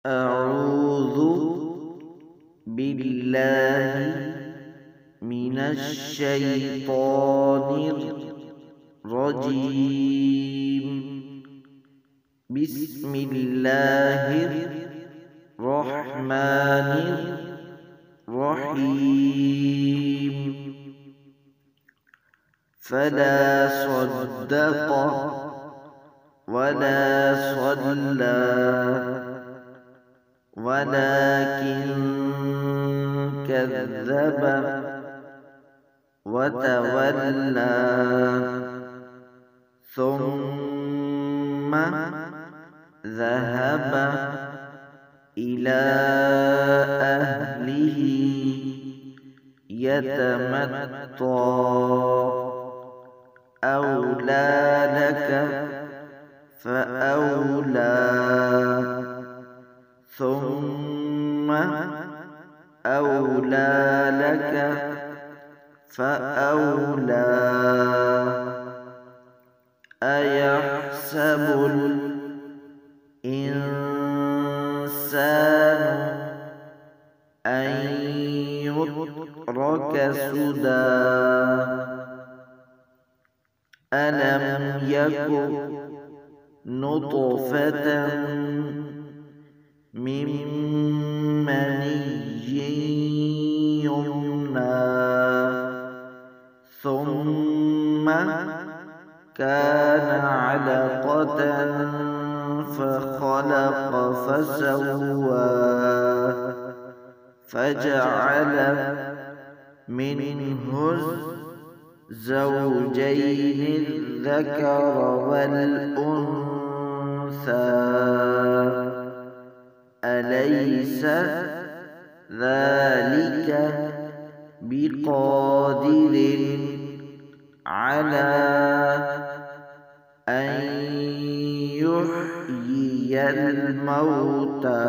أعوذ بالله من الشيطان الرجيم. بسم الله الرحمن الرحيم. فلا صدق ولا صلى ولكن كذب وتولى ثم ذهب إلى أهله يتمطى. أولى لك فأولى ثم أولى لك فأولى. أيحسب الإنسان أن يترك سدى. ألم يك نطفة من مني يمنى ثم كان علقة فخلق فسوى فجعل منه الزوجين الذكر والأنثى. أليس ذلك بقادر على أن يحيي الموتى؟